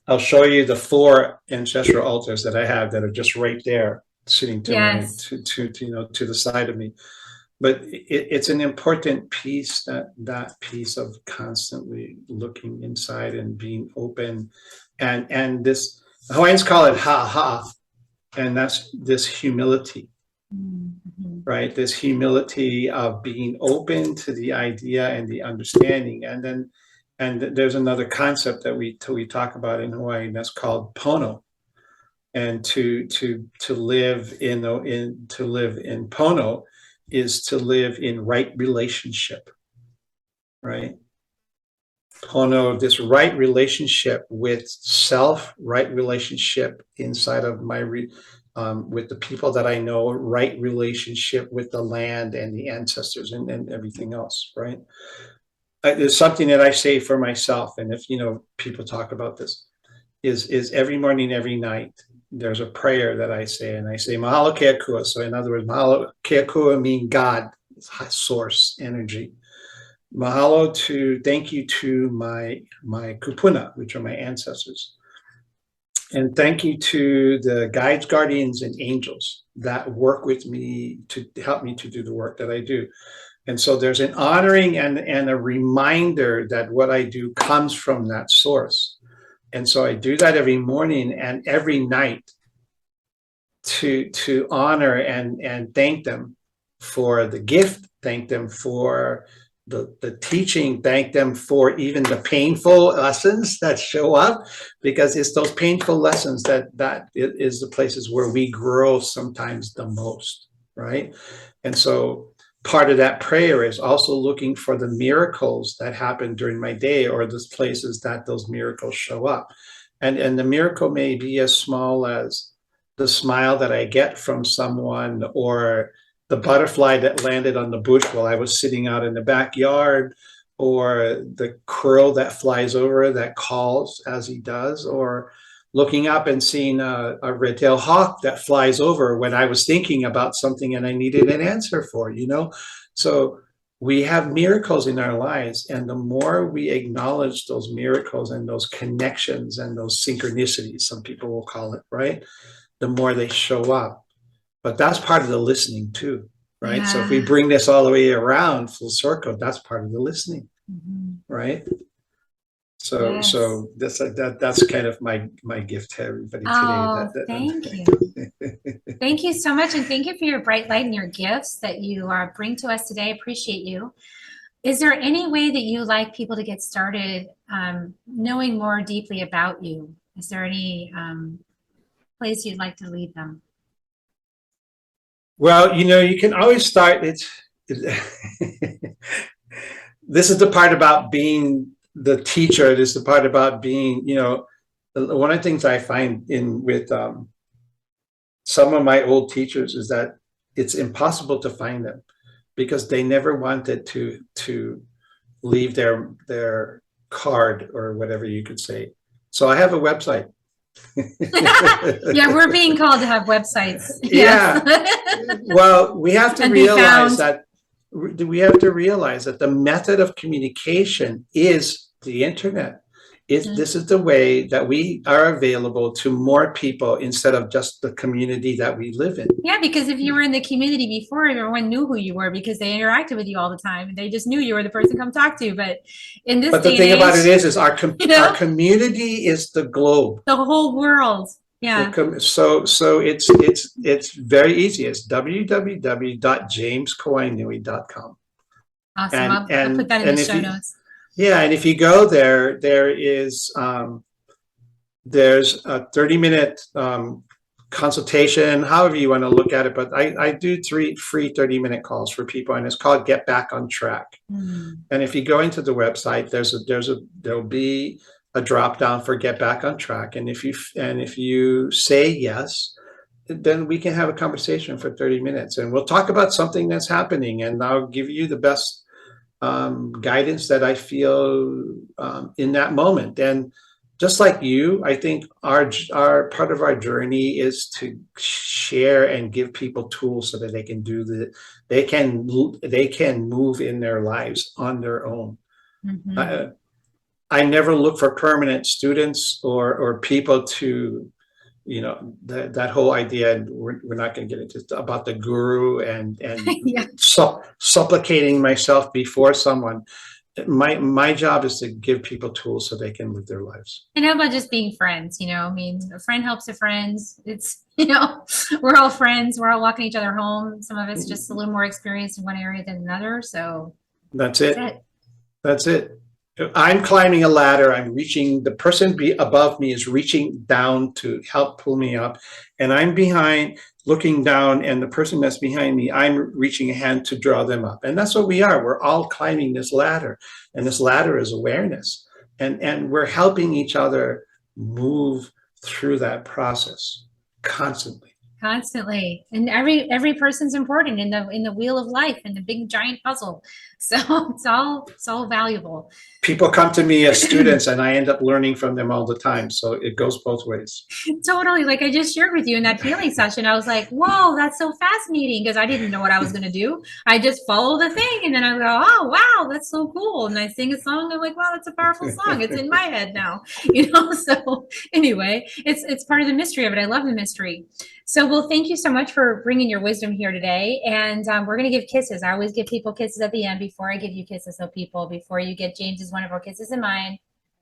I'll show you the 4 ancestral altars that I have that are just right there, sitting to the side of me. But it's an important piece, that piece of constantly looking inside and being open, and this Hawaiians call it ha, and that's this humility, right? This humility of being open to the idea and the understanding, and there's another concept that we talk about in Hawaii, and that's called pono, and to live in pono is to live in right relationship, right? Pono, this right relationship with self, right relationship inside of my with the people that I know, right relationship with the land and the ancestors and everything else, right? There's something that I say for myself, and if people talk about this, is every morning, every night, there's a prayer that I say, and I say Mahalo Keakua. So in other words, Mahalo Keakua means God, source, energy. Mahalo thank you to my kupuna, which are my ancestors. And thank you to the guides, guardians, and angels that work with me to help me to do the work that I do. And so there's an honoring and a reminder that what I do comes from that source. And so I do that every morning and every night to honor and thank them for the gift, thank them for the teaching, thank them for even the painful lessons that show up, because it's those painful lessons that is the places where we grow sometimes the most, right? And so part of that prayer is also looking for the miracles that happen during my day, or those places that those miracles show up. And the miracle may be as small as the smile that I get from someone, or the butterfly that landed on the bush while I was sitting out in the backyard, or the crow that flies over that calls as he does, or looking up and seeing a red-tailed hawk that flies over when I was thinking about something and I needed an answer for, So we have miracles in our lives, and the more we acknowledge those miracles and those connections and those synchronicities, some people will call it, right? The more they show up. But that's part of the listening too, right? Yeah. So if we bring this all the way around full circle, that's part of the listening, right? So, yes. So that's kind of my gift to everybody today. Thank you. Thank you so much. And thank you for your bright light and your gifts that you bring to us today. I appreciate you. Is there any way that you like people to get started knowing more deeply about you? Is there any place you'd like to lead them? Well, you can always start. This is the part about being the teacher. This is the part about being, one of the things I find with some of my old teachers is that it's impossible to find them because they never wanted to leave their card or whatever you could say. So I have a website. Yeah, we're being called to have websites. Yeah. Well, we have to realize that the method of communication is the internet. This is the way that we are available to more people instead of just the community that we live in. Yeah, because if you were in the community before, everyone knew who you were because they interacted with you all the time. They just knew you were the person to come talk to. But in this, but the thing about it is our community is the globe, the whole world. Yeah. So it's very easy. It's www.jameskawainui.com. Awesome. I'll put that in the show notes. Yeah, and if you go there, there's a 30-minute consultation, however you want to look at it. But I do 3 free 30-minute calls for people, and it's called Get Back on Track. And if you go into the website, there'll be a drop down for Get Back on Track, and if you say yes, then we can have a conversation for 30 minutes, and we'll talk about something that's happening, and I'll give you the best guidance that I feel in that moment. And just like you, I think our part of our journey is to share and give people tools so that they can they can move in their lives on their own. I never look for permanent students or people to, that whole idea, and we're not going to get into about the guru and supplicating myself before someone. My job is to give people tools so they can live their lives. And how about just being friends? I mean, a friend helps a friend. It's, we're all friends. We're all walking each other home. Some of us just a little more experienced in one area than another. So that's it. That's it. I'm climbing a ladder. The person above me is reaching down to help pull me up. And I'm behind looking down, and the person that's behind me, I'm reaching a hand to draw them up. And that's what we are. We're all climbing this ladder. And this ladder is awareness. And we're helping each other move through that process constantly. And every person's important in the wheel of life, and the big giant puzzle. So it's all valuable. People come to me as students, and I end up learning from them all the time. So it goes both ways. Totally. Like I just shared with you in that healing session, I was like, whoa, that's so fascinating, because I didn't know what I was going to do. I just follow the thing, and then I go, oh, wow, that's so cool. And I sing a song. I'm like, wow, that's a powerful song. It's in my head now, So anyway, it's part of the mystery of it. I love the mystery. So, well, thank you so much for bringing your wisdom here today. And we're going to give kisses. I always give people kisses at the end before I give you kisses. So people, before you get James's wonderful kisses and mine,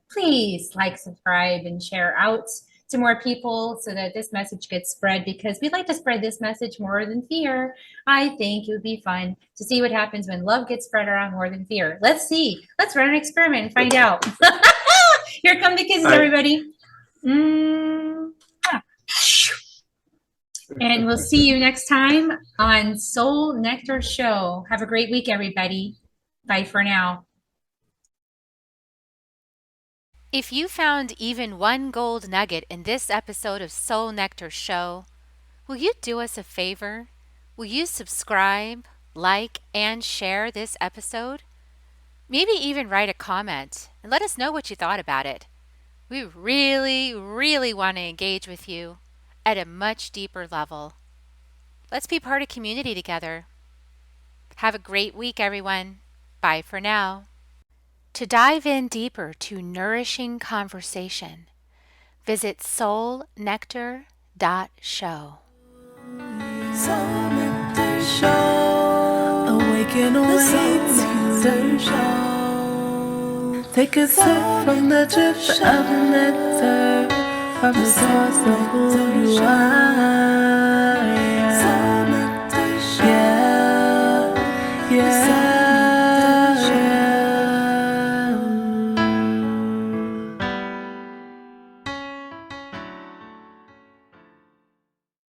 please like, subscribe, and share out to more people so that this message gets spread, because we'd like to spread this message more than fear. I think it would be fun to see what happens when love gets spread around more than fear. Let's see. Let's run an experiment and find out. Here come the kisses, everybody. And we'll see you next time on Soul Nectar Show. Have a great week, everybody. Bye for now. If you found even one gold nugget in this episode of Soul Nectar Show, will you do us a favor? Will you subscribe, like, and share this episode? Maybe even write a comment and let us know what you thought about it. We really, really want to engage with you at a much deeper level. Let's be part of community together. Have a great week, everyone. Bye for now. To dive in deeper to nourishing conversation, visit soulnectar.show. Soul Nectar Show. Awaken, Nectar Show. Take a sip from the drip of the nectar, from the source of who you are.